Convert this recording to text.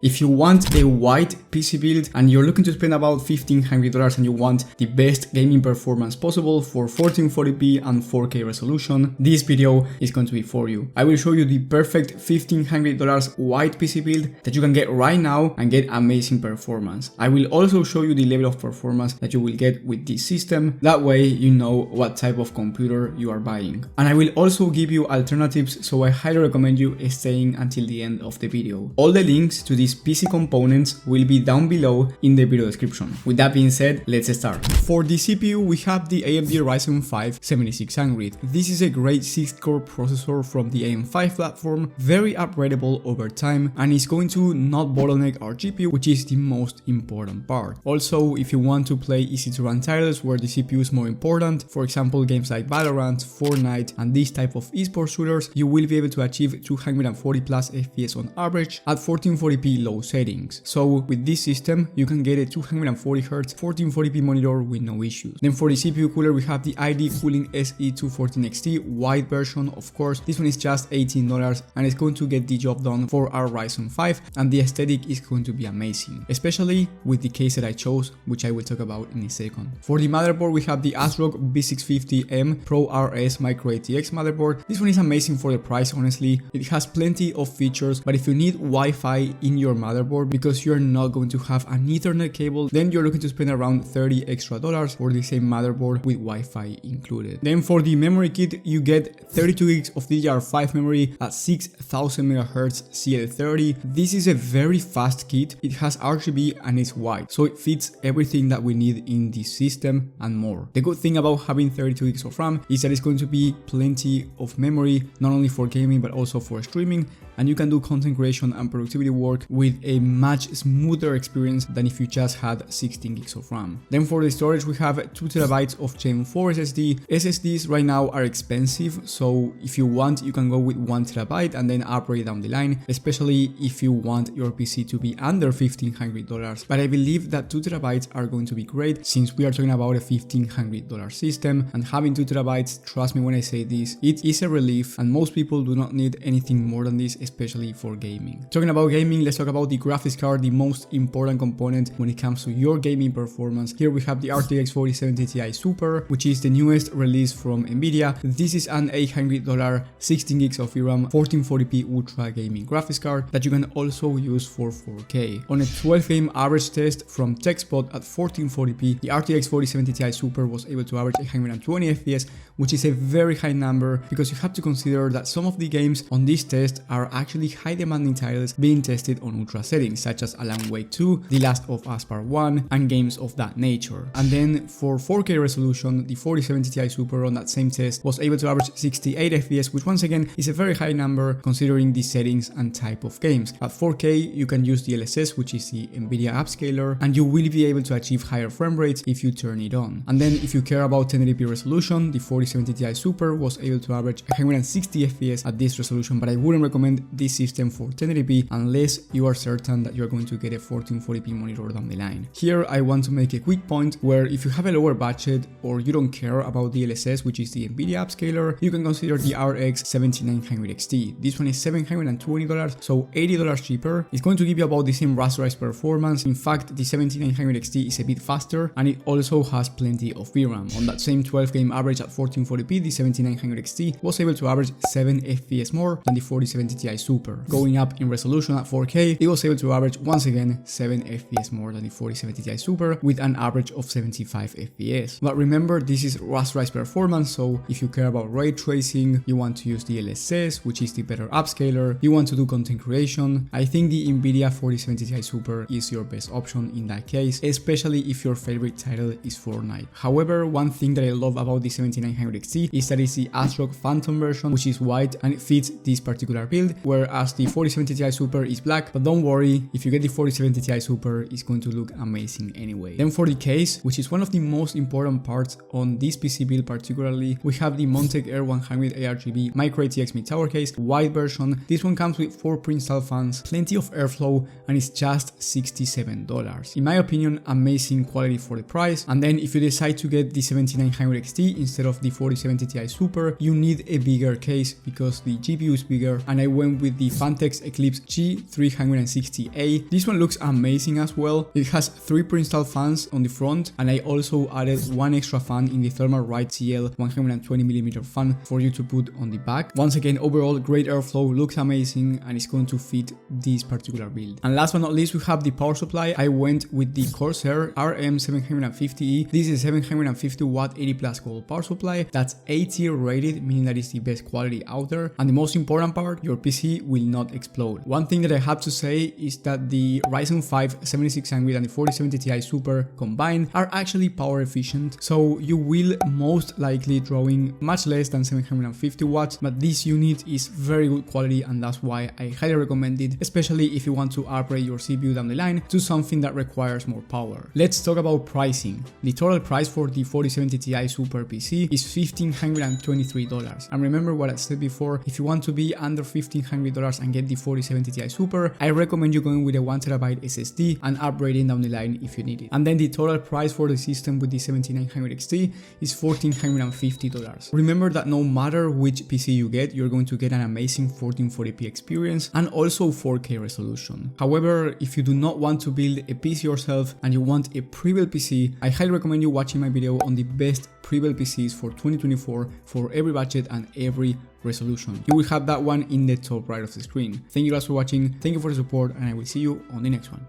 If you want a white PC build and you're looking to spend about $1,500 and you want the best gaming performance possible for 1440p and 4K resolution, this video is going to be for you. I will show you the perfect $1,500 white PC build that you can get right now and get amazing performance. I will also show you the level of performance that you will get with this system. That way you know what type of computer you are buying. And I will also give you alternatives, so I highly recommend you staying until the end of the video. All the links to these PC components will be down below in the video description. With that being said, let's start. For the CPU, we have the AMD Ryzen 5 7600. This is a great 6-core processor from the AM5 platform, very upgradable over time, and is going to not bottleneck our GPU, which is the most important part. Also, if you want to play easy to run titles where the CPU is more important, for example games like Valorant, Fortnite, and this type of esports shooters, you will be able to achieve 240 plus FPS on average at 1440p low settings. So with this system, you can get a 240Hz 1440p monitor with no issues. Then for the CPU cooler, we have the ID Cooling SE214XT white version. Of course, this one is just $18 and it's going to get the job done for our Ryzen 5, and the aesthetic is going to be amazing, especially with the case that I chose, which I will talk about in a second. For the motherboard, we have the ASRock B650M Pro RS Micro ATX motherboard. This one is amazing for the price, honestly. It has plenty of features, but if you need Wi-Fi in your motherboard because you're not going to have an Ethernet cable, then you're looking to spend around $30 extra for the same motherboard with Wi-Fi included. Then for the memory kit, you get 32 gigs of DDR5 memory at 6000 MHz CL30. This is a very fast kit. It has RGB and it's white, so it fits everything that we need in this system and more. The good thing about having 32 gigs of RAM is that it's going to be plenty of memory, not only for gaming but also for streaming, and you can do content creation and productivity work with a much smoother experience than if you just had 16 gigs of RAM. Then for the storage, we have 2TB of Gen 4 SSD. SSDs right now are expensive, so if you want, you can go with 1TB and then upgrade down the line, especially if you want your PC to be under $1,500. But I believe that 2TB are going to be great since we are talking about a $1,500 system, and having 2TB, trust me when I say this, it is a relief, and most people do not need anything more than this, especially for gaming. Talking about gaming, let's talk about the graphics card, the most important component when it comes to your gaming performance. Here we have the RTX 4070 Ti Super, which is the newest release from Nvidia. This is an $800 16 gigs of VRAM 1440p ultra gaming graphics card that you can also use for 4K. On a 12-game average test from TechSpot at 1440p, the RTX 4070 Ti Super was able to average 120 FPS, which is a very high number because you have to consider that some of the games on this test are actually high demanding titles being tested on ultra settings, such as Alan Wake 2, The Last of Us Part 1, and games of that nature. And then for 4K resolution, the 4070 Ti Super on that same test was able to average 68 FPS, which once again is a very high number considering the settings and type of games. At 4K, you can use the DLSS, which is the Nvidia upscaler, and you will be able to achieve higher frame rates if you turn it on. And then if you care about 1080p resolution, the 4070 Ti Super was able to average 160 FPS at this resolution, but I wouldn't recommend this system for 1080p unless you are certain that you're going to get a 1440p monitor down the line. Here I want to make a quick point where if you have a lower budget or you don't care about the DLSS, which is the Nvidia upscaler, you can consider the RX 7900 XT. This one is $720, so $80 cheaper. It's going to give you about the same rasterized performance. In fact, the 7900 XT is a bit faster and it also has plenty of VRAM. On that same 12-game average at 1440p, the 7900 XT was able to average 7 FPS more than the 4070 Ti Super. Going up in resolution at 4K, it was able to average once again 7 FPS more than the 4070 Ti Super with an average of 75 FPS. But remember, this is rasterized performance, so if you care about ray tracing, you want to use the DLSS, which is the better upscaler, you want to do content creation, I think the Nvidia 4070 Ti Super is your best option in that case, especially if your favorite title is Fortnite. However, one thing that I love about the 7900 XT is that it's the ASRock Phantom version, which is white and it fits this particular build, whereas the 4070 Ti Super is black. But don't worry, if you get the 4070 Ti Super, it's going to look amazing anyway. Then for the case, which is one of the most important parts on this PC build particularly, we have the Montec Air 100 ARGB Micro ATX mid-tower case, white version. This one comes with 4 pre-installed fans, plenty of airflow, and it's just $67. In my opinion, amazing quality for the price. And then if you decide to get the 7900 XT instead of the 4070 Ti Super, you need a bigger case because the GPU is bigger, and I went went with the Fantex Eclipse G360A. This one looks amazing as well. It has 3 pre-installed fans on the front, and I also added 1 extra fan in the Thermalright CL 120mm fan for you to put on the back. Once again, overall great airflow, looks amazing, and it's going to fit this particular build. And last but not least, we have the power supply. I went with the Corsair RM750E. This is a 750 watt 80 plus gold power supply that's A-tier rated, meaning that it's the best quality out there. And the most important part, your PC will not explode. One thing that I have to say is that the Ryzen 5 7600 and the 4070 Ti Super combined are actually power efficient, so you will most likely drawing much less than 750 watts, but this unit is very good quality, and that's why I highly recommend it, especially if you want to upgrade your CPU down the line to something that requires more power. Let's talk about pricing. The total price for the 4070 Ti Super PC is $1,523. And remember what I said before, if you want to be under $1,500 and get the 4070 Ti Super, I recommend you going with a 1TB SSD and upgrading down the line if you need it. And then the total price for the system with the 7900 XT is $1,450. Remember that no matter which PC you get, you're going to get an amazing 1440p experience and also 4K resolution. However, if you do not want to build a PC yourself and you want a pre-built PC, I highly recommend you watching my video on the best pre-built PCs for 2024 for every budget and every resolution. You will have that one in the top right of the screen. Thank you guys for watching, thank you for the support, and I will see you on the next one.